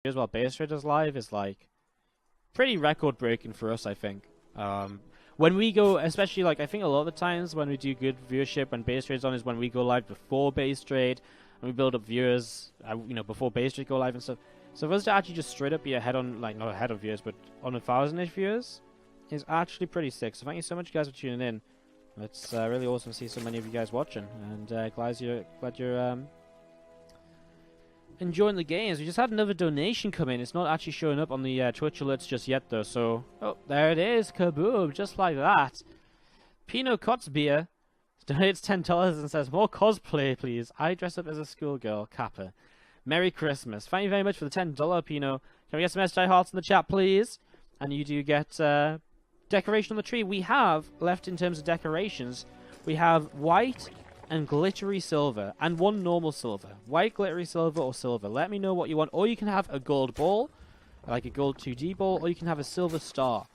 as well. Base Raiders live is like pretty record breaking for us, I think. When we go, especially like I think a lot of the times when we do good viewership when base trade's on is when we go live before base trade and we build up viewers, before base trade go live and stuff. So for us to actually just straight up be ahead on, like, not ahead of viewers, but on 1,000-ish viewers is actually pretty sick. So thank you so much, guys, for tuning in. It's really awesome to see so many of you guys watching, and glad you're enjoying the games. We just had another donation come in. It's not actually showing up on the Twitch alerts just yet, though. So, oh, there it is. Kaboom. Just like that. Pino Kotzbier donates $10 and says, more cosplay, please. I dress up as a schoolgirl. Kappa. Merry Christmas. Thank you very much for the $10, Pino. Can we get some SJ hearts in the chat, please? And you do get decoration on the tree. We have, left in terms of decorations, we have white and glittery silver, and one normal silver. White, glittery silver, or silver. Let me know what you want. Or you can have a gold ball, like a gold 2D ball, or you can have a silver star.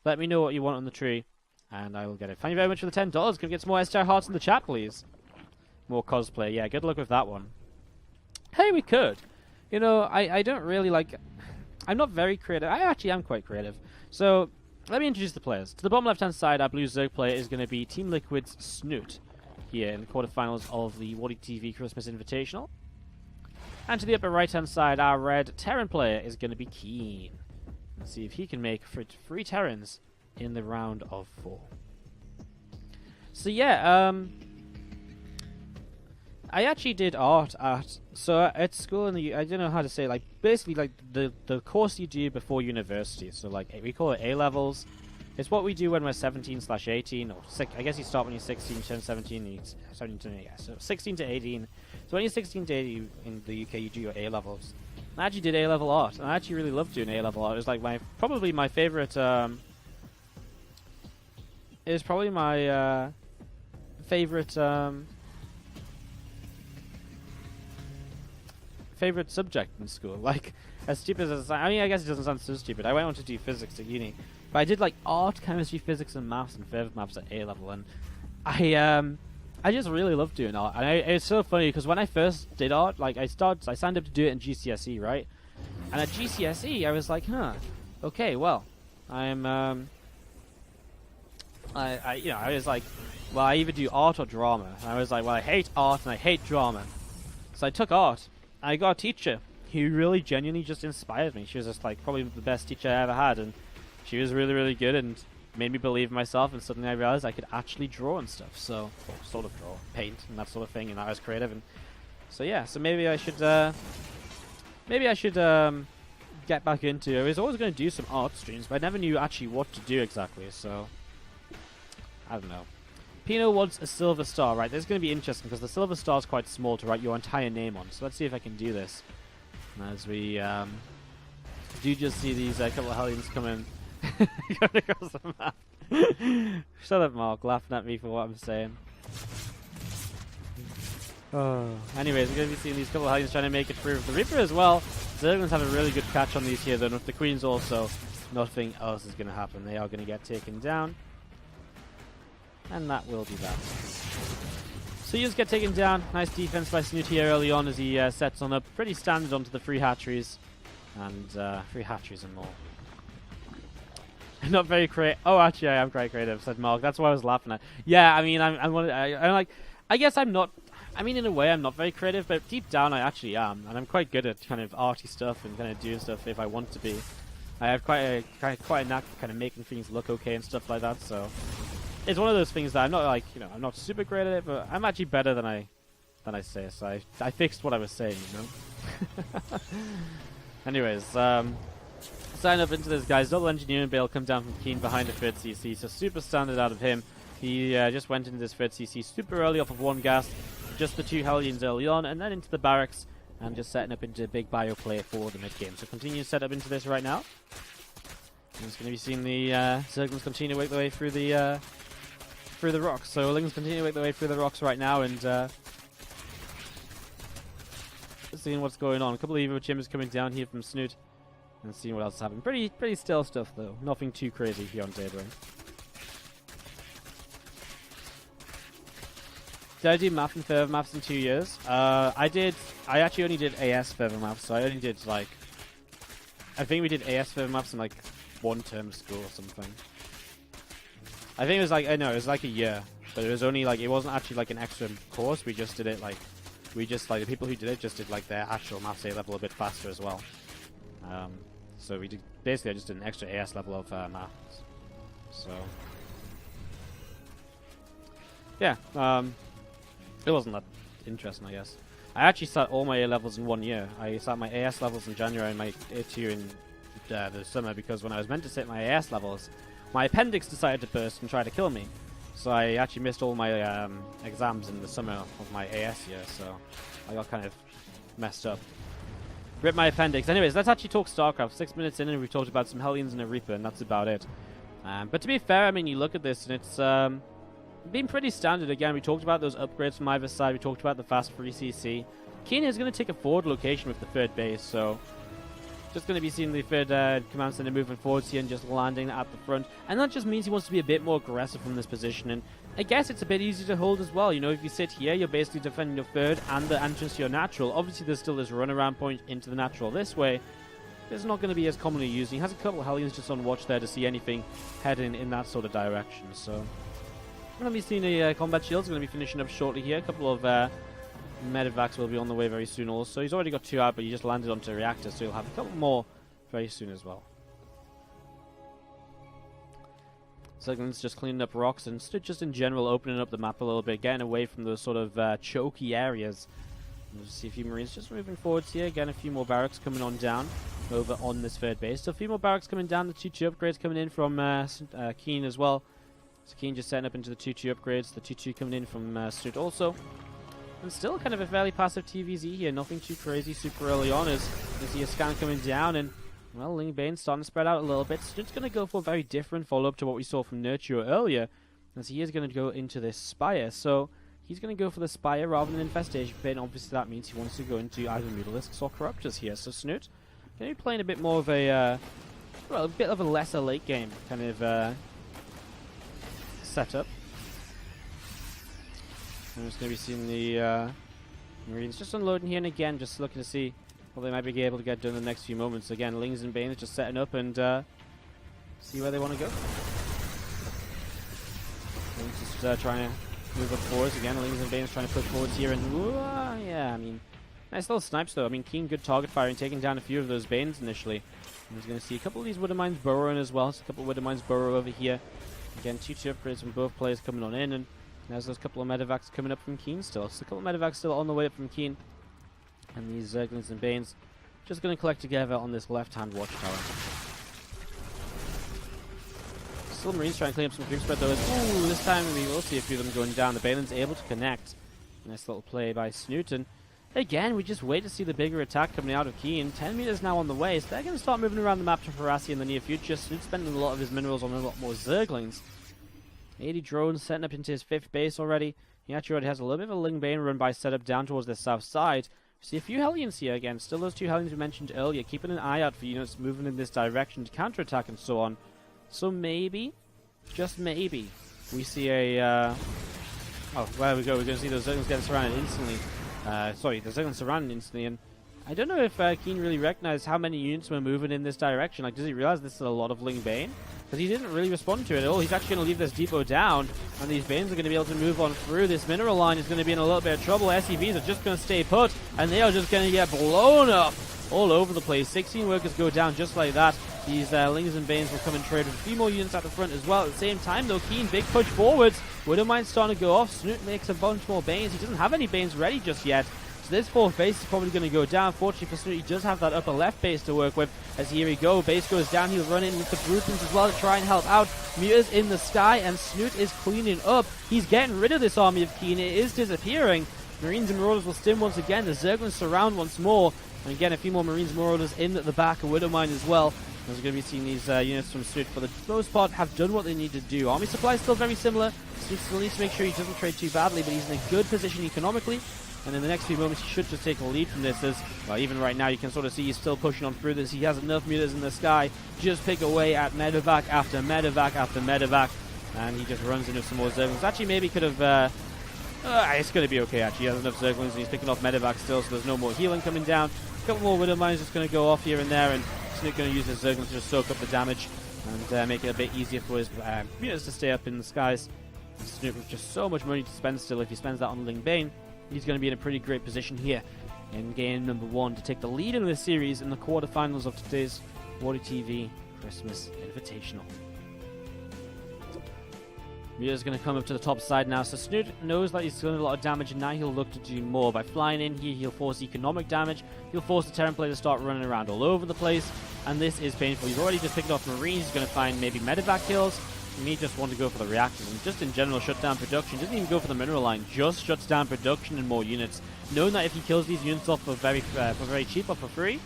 Let me know what you want on the tree, and I will get it. Thank you very much for the $10. Can we get some more STR hearts in the chat, please? More cosplay. Yeah, good luck with that one. Hey, we could. You know, I don't really like... I'm not very creative. I actually am quite creative. So, let me introduce the players. To the bottom left-hand side, our blue Zerg player is going to be Team Liquid's Snute, here in the quarterfinals of the WardiTV Christmas Invitational. And to the upper right-hand side, our red Terran player is going to be KeeN. Let's see if he can make 3 Terrans in the round of 4. So yeah, I actually did art at school in the, I don't know how to say, like, basically like the course you do before university. So like we call it A-levels. It's what we do when we're 17/18, or I guess you start when you're 16, turn 17, 17 to, yeah, so 16 to 18. So when you're 16 to 18 in the UK, you do your A-levels. I actually did A-level art, and I actually really loved doing A-level art. It was like probably my favorite, favorite subject in school. Like, as stupid as I mean, I guess it doesn't sound so stupid. I went on to do physics at uni, but I did like art, chemistry, physics, and maths and further maths at A level, and I just really loved doing art. And it's so funny because when I first did art, like I signed up to do it in GCSE, right? And at GCSE, I was like, okay, well, I was like, well, I either do art or drama. And I was like, well, I hate art and I hate drama. So I took art. I got a teacher who really genuinely just inspired me. She was just like probably the best teacher I ever had, and she was really, really good and made me believe in myself, and suddenly I realized I could actually draw and stuff. So, or sort of draw, paint, and that sort of thing, and I was creative. And so yeah, so maybe I should get back into it. I was always going to do some art streams, but I never knew actually what to do exactly, so I don't know. Pino wants a silver star, right? This is going to be interesting because the silver star is quite small to write your entire name on. So let's see if I can do this. As we do just see these couple of hellions come in. Going across the map. Shut up, Mark, laughing at me for what I'm saying. Oh. Anyways, we're going to be seeing these couple of hellions trying to make it through with the Reaper as well. Zerglings have a really good catch on these here, though. And with the Queens also, nothing else is going to happen. They are going to get taken down. And that will be that. So you just get taken down. Nice defense by Snute here early on as he sets on up pretty standard onto the 3 hatcheries. And 3 hatcheries and more. Not very creative. Oh, actually, I am quite creative, said Mark. That's why I was laughing at. Yeah, I mean, I'm like, I guess I'm not. I mean, in a way, I'm not very creative, but deep down, I actually am, and I'm quite good at kind of arty stuff and kind of doing stuff if I want to be. I have quite a knack for kind of making things look okay and stuff like that. So it's one of those things that I'm not like, I'm not super great at it, but I'm actually better than I say. So I fixed what I was saying, Anyways, sign up into this, guys. Double engineering bale come down from KeeN behind the 3rd CC, so super standard out of him. He just went into this 3rd CC super early off of 1 gas, just the 2 hellions early on, and then into the barracks, and just setting up into a big bio play for the mid game. So continue to set up into this right now. I'm just going to be seeing the Zerglings continue to work their way through the rocks. So Lings continue to work their way through the rocks right now, and seeing what's going on. A couple of Evo Chimbers coming down here from Snute. And seeing what else is happening. Pretty still stuff though. Nothing too crazy here on Daybreak. Did I do math and further maths in 2 years? I actually only did AS further maths, so I only did like I think we did AS for maps in like 1 term of school or something. I think it was like, I know, it was like a year. But it was only like, it wasn't actually like an extra course. We just did it like, the people who did it just did like their actual maths A level a bit faster as well. So we did, basically I just did an extra AS level of maths. So, yeah, it wasn't that interesting, I guess. I actually sat all my A levels in 1 year. I sat my AS levels in January and my A2 in the summer, because when I was meant to sit my AS levels, my appendix decided to burst and try to kill me. So I actually missed all my exams in the summer of my AS year, so I got kind of messed up. Rip my appendix. Anyways, let's actually talk StarCraft. 6 minutes in and we've talked about some Hellions and a Reaper, and that's about it. But to be fair, I mean, you look at this and it's been pretty standard. Again, we talked about those upgrades from either side. We talked about the fast free CC. KeeN is going to take a forward location with the 3rd base, so just going to be seeing the 3rd command center moving forwards here and just landing at the front. And that just means he wants to be a bit more aggressive from this position. And I guess it's a bit easier to hold as well. You know, if you sit here, you're basically defending your 3rd and the entrance to your natural. Obviously, there's still this runaround point into the natural this way. It's not going to be as commonly used. He has a couple of Hellions just on watch there to see anything heading in that sort of direction. So, we're going to be seeing a combat shield's going to be finishing up shortly here. A couple of medevacs will be on the way very soon also. He's already got 2 out, but he just landed onto a reactor, so he'll have a couple more very soon as well. Zergling's just cleaning up rocks and just in general opening up the map a little bit, getting away from those sort of choky areas. We'll see a few Marines just moving forwards here. Again, a few more barracks coming on down over on this 3rd base. So a few more barracks coming down. The 2-2 upgrades coming in from KeeN as well. So KeeN just setting up into the 2-2 upgrades. The 2-2 coming in from Snute also. And still kind of a fairly passive TVZ here. Nothing too crazy super early on as you see a scan coming down. And, well, Ling Bane's starting to spread out a little bit. Snute's going to go for a very different follow-up to what we saw from Nurture earlier, as he is going to go into this Spire. So he's going to go for the Spire rather than Infestation Pit. Obviously, that means he wants to go into either Mutalisks or Corruptors here. So Snute going to be playing a bit more of a, well, a bit of a lesser late game kind of setup. I'm just going to be seeing the Marines just unloading here and again, just looking to see what they might be able to get done in the next few moments. Again, Lings and Banes just setting up and see where they want to go. Lings just trying to move up forwards again. Lings and Banes trying to push forwards here, and yeah, I mean, nice little snipes though. I mean, KeeN good target firing, taking down a few of those Banes initially. And he's going to see a couple of these Widow Mines burrowing as well. So a couple of Widow Mines burrow over here. Again, 2-2 upgrades from both players coming on in, and there's those couple of medevacs coming up from KeeN still. So a couple of medevacs still on the way up from KeeN. And these Zerglings and Banes just going to collect together on this left-hand watchtower. Still Marines trying to clean up some creep spread though. Ooh, this time we will see a few of them going down. The Bane's able to connect. Nice little play by Snute. And again, we just wait to see the bigger attack coming out of KeeN. 10 meters now on the way, so they're going to start moving around the map to harass you in the near future. Snute's spending a lot of his minerals on a lot more Zerglings. 80 drones setting up into his 5th base already. He actually already has a little bit of a Ling Bane run by setup down towards the south side. See a few Hellions here again. Still those 2 Hellions we mentioned earlier. Keeping an eye out for units moving in this direction to counterattack and so on. So maybe, just maybe, we see a... oh, there we go. We're going to see those Zerglings getting surrounded instantly. Sorry, the Zerglings surrounded instantly. And I don't know if KeeN really recognized how many units were moving in this direction. Like, does he realize this is a lot of Ling Bane? Because he didn't really respond to it at all. He's actually going to leave this depot down, and these Banes are going to be able to move on through. This mineral line is going to be in a little bit of trouble. SCVs are just going to stay put, and they are just going to get blown up all over the place. 16 workers go down just like that. These Lings and Banes will come and trade with a few more units at the front as well. At the same time, though, KeeN, big push forwards. Widow Mine's starting to go off. Snute makes a bunch more Banes. He doesn't have any Banes ready just yet. So this 4th base is probably going to go down. Fortunately for Snute, he does have that upper left base to work with. As here we go, base goes down. He'll run in with the Brutons as well to try and help out. Muters in the sky, and Snute is cleaning up. He's getting rid of this army of KeeN. It is disappearing. Marines and Marauders will stim once again. The Zerglings surround once more. And again, a few more Marines and Marauders in at the back. A Widow Mine as well. As we're going to be seeing these units from Snute, for the most part, have done what they need to do. Army supply is still very similar. Snute still needs to make sure he doesn't trade too badly, but he's in a good position economically. And in the next few moments, he should just take a lead from this. As well, even right now, you can sort of see he's still pushing on through this. He has enough meters in the sky. Just pick away at medevac after medevac after medevac. And he just runs into some more Zerglings. Actually, maybe could have... it's going to be okay, actually. He has enough Zerglings, and he's picking off medevac still, so there's no more healing coming down. A couple more Widow Mines just going to go off here and there, and Snute going to use his Zerglings to just soak up the damage and make it a bit easier for his units to stay up in the skies. Snute with just so much money to spend still. If he spends that on Ling Bane, he's going to be in a pretty great position here in game number 1 to take the lead in this series in the quarterfinals of today's WardiTV Christmas Invitational. Mia's going to come up to the top side now, so Snute knows that he's doing a lot of damage, and now he'll look to do more. By flying in here, he'll force economic damage, he'll force the Terran player to start running around all over the place, and this is painful. He's already just picked off Marines, he's going to find maybe medevac kills. He may just want to go for the reactors, and just in general shut down production. Doesn't even go for the mineral line, just shuts down production and more units, knowing that if he kills these units off for very cheap or for free,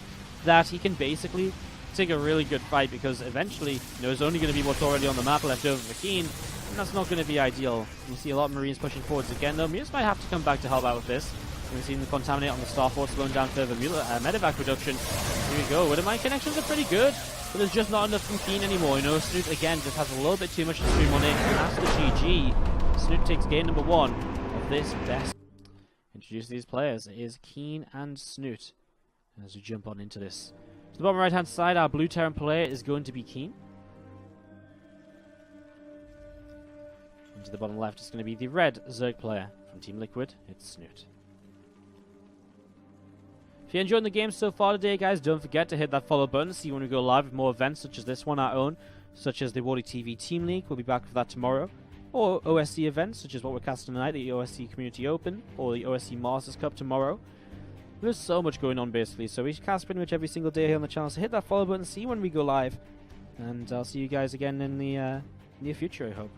that he can basically take a really good fight, because eventually, you know, there's only going to be what's already on the map left over for KeeN, and that's not going to be ideal. You see a lot of Marines pushing forwards again, though. Muse might have to come back to help out with this. We've seen the Contaminate on the Starfort slowing down further medevac production. Here we go. Mine connections are pretty good, but there's just not enough from KeeN anymore. You know, Snute again just has a little bit too much to stream on it. That's the GG. Snute takes game number 1 of this best. Introduce these players. It is KeeN and Snute. As we jump on into this. To the bottom right hand side, our blue Terran player is going to be KeeN. And to the bottom left is going to be the red Zerg player from Team Liquid. It's Snute. If you're enjoying the game so far today, guys, don't forget to hit that follow button. See when we go live with more events such as this one, our own, such as the WardiTV Team League. We'll be back for that tomorrow. Or OSC events, such as what we're casting tonight, the OSC Community Open, or the OSC Masters Cup tomorrow. There's so much going on, basically, so we cast pretty much every single day here on the channel, so hit that follow button, see when we go live, and I'll see you guys again in the near future, I hope.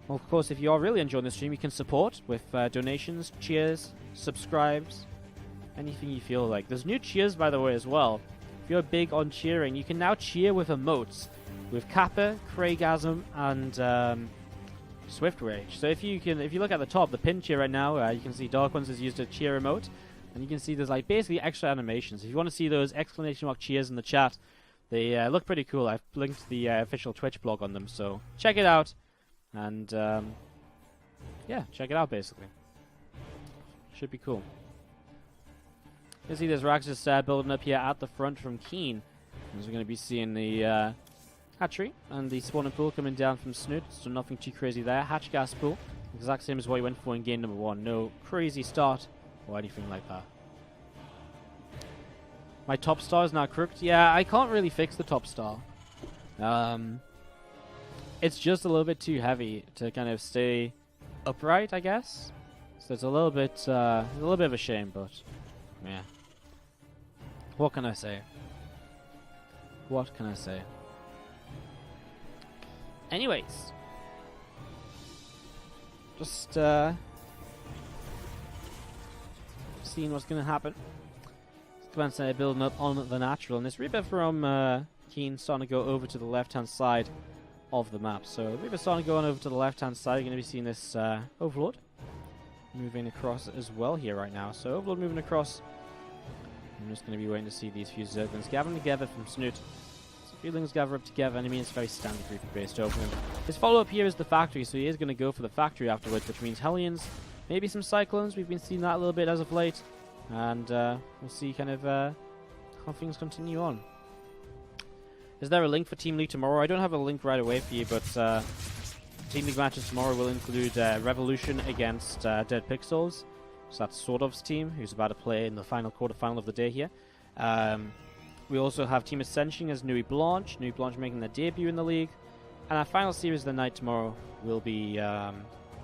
Well, of course, if you are really enjoying the stream, you can support with donations, cheers, subscribes, anything you feel like. There's new cheers, by the way, as well. If you're big on cheering, you can now cheer with emotes, with Kappa, Craigasm, and Swift Rage. So if you look at the top, the pin cheer right now, you can see Dark Ones has used a cheer emote. And you can see there's like basically extra animations. If you want to see those exclamation mark cheers in the chat, they look pretty cool. I've linked the official Twitch blog on them, so check it out. And yeah, check it out basically. Should be cool. You can see there's Raxus building up here at the front from KeeN. As we're going to be seeing the hatchery and the spawning pool coming down from Snute, so nothing too crazy there. Hatch gas pool, exact same as what he went for in game number 1. No crazy start or anything like that. My top star is now crooked. Yeah, I can't really fix the top star. It's just a little bit too heavy to kind of stay upright, I guess. So it's a little bit of a shame, but yeah. What can I say? What can I say? Anyways, just seeing what's going to happen. Command center building up on the natural, and this Reaper from KeeN starting to go over to the left-hand side of the map. So Reaper starting to go on over to the left-hand side. You're going to be seeing this Overlord moving across as well here right now. So Overlord moving across. I'm just going to be waiting to see these few Zerglings gathering together from Snute. So a few things gather up together, and I mean it's very standard Reaper-based opening. His follow-up here is the factory, so he is going to go for the factory afterwards, which means Hellions, maybe some Cyclones. We've been seeing that a little bit as of late. And we'll see kind of how things continue on. Is there a link for Team League tomorrow? I don't have a link right away for you, but Team League matches tomorrow will include Revolution against Dead Pixels. So that's Swordov's team, who's about to play in the final quarterfinal of the day here. We also have Team Ascension as Nuit Blanche. Nuit Blanche making their debut in the league. And our final series of the night tomorrow will be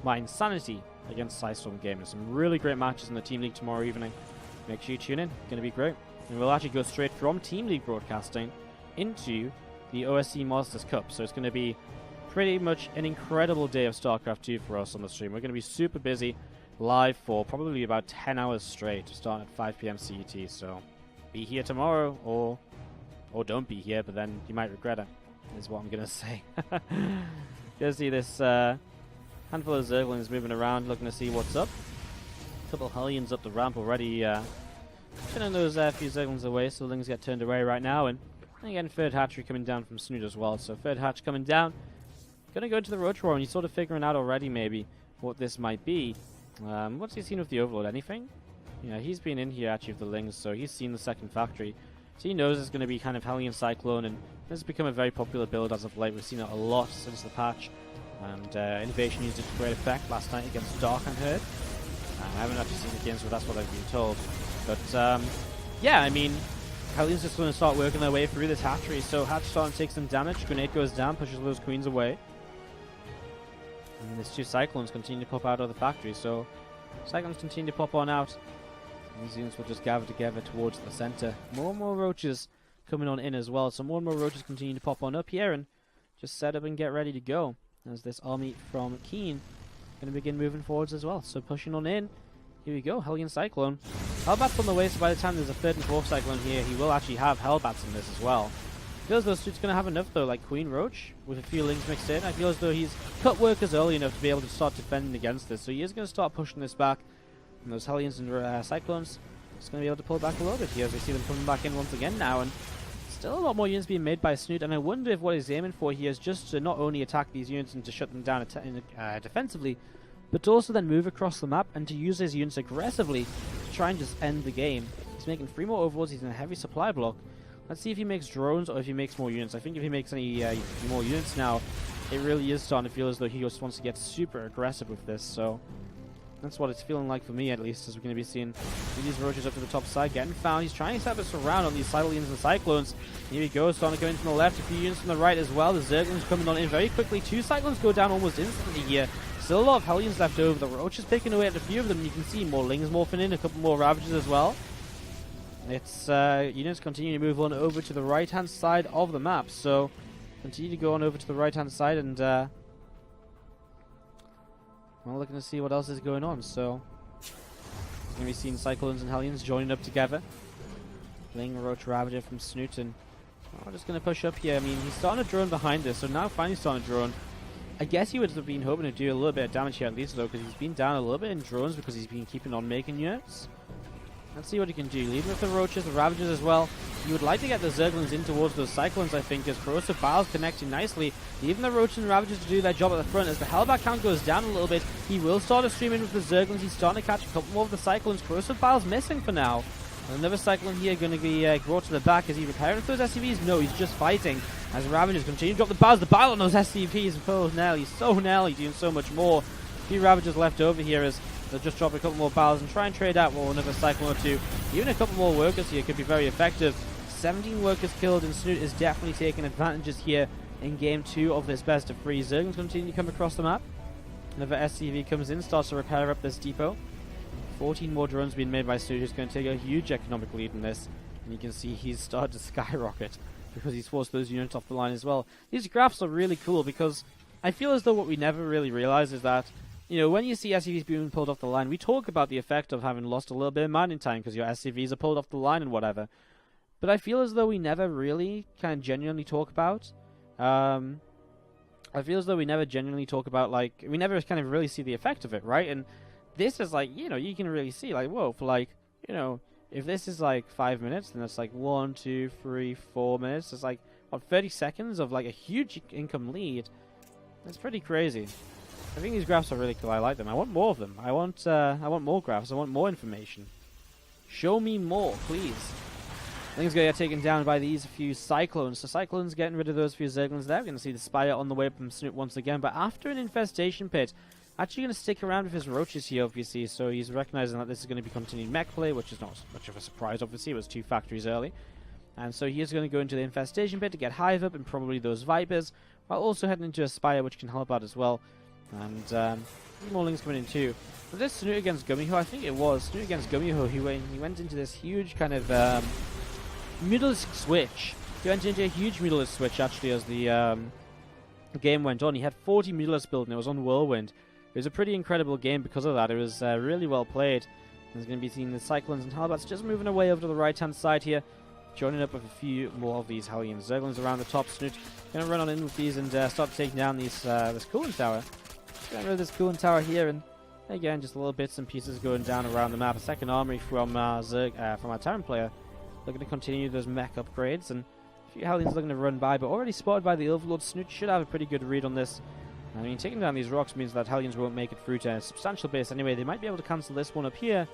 My Insanity against Psystorm Gamers. Some really great matches in the Team League tomorrow evening. Make sure you tune in. It's going to be great. And we'll actually go straight from Team League broadcasting into the OSC Masters Cup. So it's going to be pretty much an incredible day of StarCraft 2 for us on the stream. We're going to be super busy live for probably about 10 hours straight, starting at 5 p.m. CET. So be here tomorrow or don't be here, but then you might regret it, is what I'm going to say. You'll see this handful of Zerglings moving around, looking to see what's up. A couple of Hellions up the ramp already, turning those few Zerglings away, so things get turned away right now. And again, third hatchery coming down from Snute as well. So third hatch coming down, gonna go into the Roach Roar, and he's sort of figuring out already maybe what this might be. What's he seen with the Overlord? Anything? Yeah, he's been in here actually with the Lings, so he's seen the second factory. So he knows it's going to be kind of Hellion Cyclone, and this has become a very popular build as of late. We've seen it a lot since the patch, and Innovation used it to great effect last night against Dark and Herd. I haven't actually seen the games, but that's what I've been told. But yeah, I mean, Hellion's just going to start working their way through this hatchery. So Hatch starting to take some damage. Grenade goes down, pushes those queens away. And these two Cyclones continue to pop out of the factory. So Cyclones continue to pop on out. And these units will just gather together towards the center. More and more roaches coming on in as well. So more and more roaches continue to pop on up here and just set up and get ready to go. As this army from KeeN going to begin moving forwards as well. So pushing on in. Here we go, Hellion Cyclone. Hellbats on the way, so by the time there's a 3rd and 4th Cyclone here, he will actually have Hellbats in this as well. I feel as though Snoot's going to have enough though, like Queen Roach, with a few Lings mixed in. I feel as though he's cut workers early enough to be able to start defending against this, so he is going to start pushing this back. And those Hellions and Cyclones, just going to be able to pull back a little bit here as we see them coming back in once again now. And still a lot more units being made by Snute, and I wonder if what he's aiming for here is just to not only attack these units and to shut them down defensively, but to also then move across the map and to use his units aggressively to try and just end the game. He's making 3 more overlords, he's in a heavy supply block. Let's see if he makes drones or if he makes more units. I think if he makes any more units now, it really is starting to feel as though he just wants to get super aggressive with this. So that's what it's feeling like for me, at least, as we're going to be seeing these roaches up to the top side getting found. He's trying to set us around on these Hellions and Cyclones. Here he goes, starting to go in from the left, a few units from the right as well. The Zerglings coming on in very quickly. 2 Cyclones go down almost instantly here. Still a lot of Hellions left over. The roaches picking away at a few of them. You can see more Lings morphing in, a couple more Ravages as well. It's units continue to move on over to the right-hand side of the map. So continue to go on over to the right-hand side and we're looking to see what else is going on. So we're going to be seeing Cyclones and Hellions joining up together. Ling, Roach, Ravager from Snute, and we're just going to push up here. I mean, he's starting to drone behind us, so now finally starting to drone. I guess he would have been hoping to do a little bit of damage here at least though, because he's been down a little bit in drones because he's been keeping on making units. Let's see what he can do. Leading with the Roaches, the Ravagers as well. You would like to get the Zerglings in towards those Cyclones, I think, as Corrosive Bile's connecting nicely. Even the Roaches and Ravagers to do their job at the front. As the Hellbat count goes down a little bit, he will start to stream in with the Zerglings. He's starting to catch a couple more of the Cyclones. Corrosive Bile's missing for now. Another Cyclone here going to be brought to the back. Is he repairing those SCVs? No, he's just fighting. As Ravagers continue to drop the Biles. The Bile on those SCVs. Oh, Nelly. So Nelly doing so much more. A few Ravagers left over here as they'll just drop a couple more Biles and try and trade out another Cyclone or 2. Even a couple more workers here could be very effective. 17 workers killed, and Snute is definitely taking advantages here in game 2 of this best of 3. Zerglings continue to come across the map. Another SCV comes in, starts to repair up this depot. 14 more drones being made by Snute, who's going to take a huge economic lead in this. And you can see he's started to skyrocket because he's forced those units off the line as well. These graphs are really cool because I feel as though what we never really realize is that, you know, when you see SCVs being pulled off the line, we talk about the effect of having lost a little bit of mining time because your SCVs are pulled off the line and whatever. But I feel as though we never really kind of genuinely talk about, I feel as though we never genuinely talk about, like, we never kind of really see the effect of it, right? And this is like, you know, you can really see, like, whoa, for like, you know, if this is like 5 minutes, then it's like 1, 2, 3, 4 minutes. It's like, what, 30 seconds of like a huge income lead. That's pretty crazy. I think these graphs are really cool. I like them. I want more of them. I want more graphs. I want more information. Show me more, please. Things gonna get taken down by these few Cyclones. So Cyclones getting rid of those few Zerglings there. We're gonna see the Spire on the way from Snute once again. But after an infestation pit, actually going to stick around with his Roaches here, obviously, so he's recognizing that this is going to be continued mech play, which is not much of a surprise, obviously. It was 2 factories early. And so he is going to go into the Infestation Pit to get Hive up and probably those Vipers, while also heading into a Spire, which can help out as well. And more Lings coming in too. But this Snute against Gummyho, I think it was Snute against Gummyho, he went into this huge kind of Mutalisk switch. He went into a huge Mutalisk switch, actually, as the game went on. He had 40 Mutalisk build, and it was on Whirlwind. It was a pretty incredible game because of that. It was really well played. There's going to be seeing the Cyclones and Hellbats just moving away over to the right-hand side here. Joining up with a few more of these Hellions. Zerglings around the top. Snute going to run on in with these and start taking down these this cooling tower. Getting rid of this cooling tower here, and again, just a little bits and pieces going down around the map. A second armory from our Terran player. Looking to continue those mech upgrades, and a few Hellions looking to run by, but already spotted by the Overlord. Snute should have a pretty good read on this. I mean, taking down these rocks means that Hellions won't make it through to a substantial base anyway. They might be able to cancel this one up here.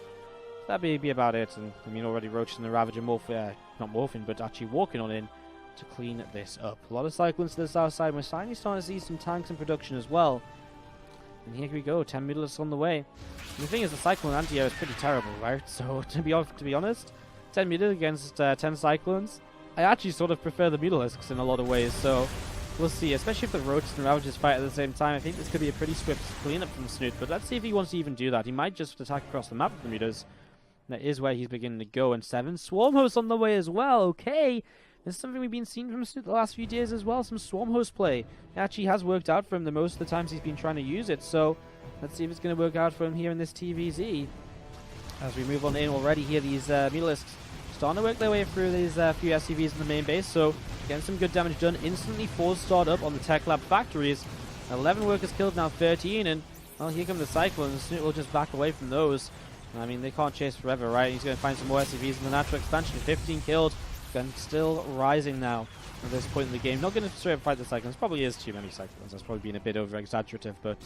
that'd be about it. And I mean, already Roach and the Ravager not morphing, but actually walking on in to clean this up. A lot of cyclones to the south side. We're starting to see some tanks in production as well. And here we go, 10 Mutalisks on the way. And the thing is, the Cyclone anti-air is pretty terrible, right? So to be honest, 10 Mutalisks against 10 Cyclones, I actually sort of prefer the Mutalisks in a lot of ways. So we'll see, especially if the Roaches and Ravagers fight at the same time. I think this could be a pretty swift cleanup from Snute, but let's see if he wants to even do that. He might just attack across the map with the Mutas. That is where he's beginning to go, and 7 Swarm Hosts on the way as well. Okay, this is something we've been seeing from Snute the last few days as well, some Swarm Host play. It actually has worked out for him the most of the times he's been trying to use it, so let's see if it's going to work out for him here in this TVZ. As we move on in already here, these Mutalisks starting to work their way through these few SCVs in the main base, so getting some good damage done. Instantly 4 starred up on the Tech Lab factories. 11 workers killed, now 13, and well, here come the Cyclones. Snute will just back away from those. I mean, they can't chase forever, right? He's going to find some more SCVs in the natural expansion. 15 killed, and still rising now at this point in the game. Not going to straight up fight the Cyclones. Probably is too many Cyclones. That's probably been a bit over-exaggerative, but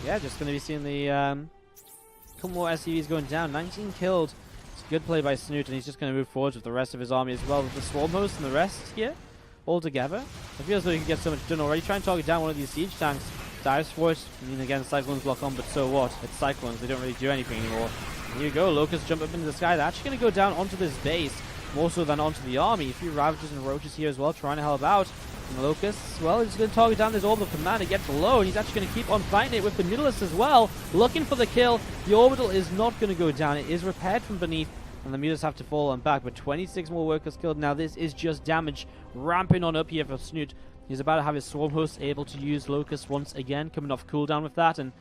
yeah, just going to be seeing the couple more SCVs going down. 19 killed. It's a good play by Snute, and he's just going to move forward with the rest of his army as well. With the Swarm Host and the rest here all together. I feel as though he can get so much done already. Try and target down one of these siege tanks. Dives for it. I mean, again, Cyclones block on, but so what? It's Cyclones. They don't really do anything anymore. And here you go. Locusts jump up into the sky. They're actually going to go down onto this base, more so than onto the army. A few Ravagers and Roaches here as well, trying to help out. And the Locusts, well, he's going to target down this Orbital Command. It gets low, and he's actually going to keep on fighting it with the Mutalisks as well. Looking for the kill. The Orbital is not going to go down. It is repaired from beneath, and the Mutalisks have to fall on back. But 26 more workers killed. Now, this is just damage ramping on up here for Snute. He's about to have his Swarm Host able to use Locust once again, coming off cooldown with that, and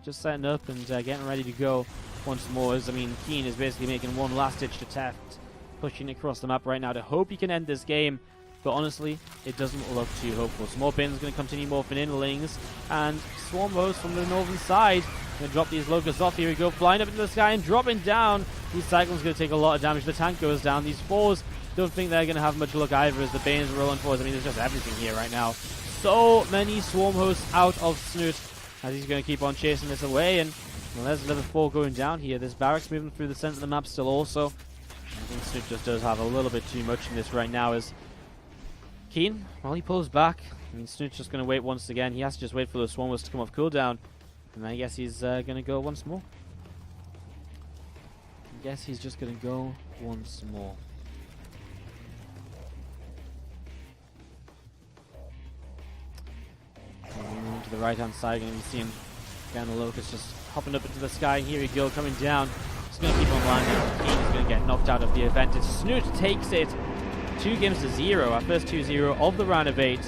just setting up and getting ready to go once more. As I mean, KeeN is basically making one last-ditch attempt, pushing across the map right now to hope he can end this game. But honestly, it doesn't look too hopeful. Some more bins going to continue morphing in, Lings, and Swarm Host from the northern side. Going to drop these Locusts off. Here we go, flying up into the sky and dropping down. These Cyclones going to take a lot of damage. The tank goes down. These 4s don't think they're going to have much luck either as the Banes are rolling forwards. I mean, there's just everything here right now. So many Swarm Hosts out of Snute as he's going to keep on chasing this away. And well, there's level 4 going down here. This barracks moving through the center of the map still also. I think Snute just does have a little bit too much in this right now as KeeN, well, he pulls back. I mean, Snute's just going to wait once again. He has to just wait for the Swarm Hosts to come off cooldown. And I guess he's going to go once more. I guess he's just going to go once more. To the right-hand side, going to be seeing again the Locust just hopping up into the sky. And here we go, coming down. Just going to keep on landing. KeeN is going to get knocked out of the event. Snute takes it 2 games to 0. Our first 2-0 of the round of 8.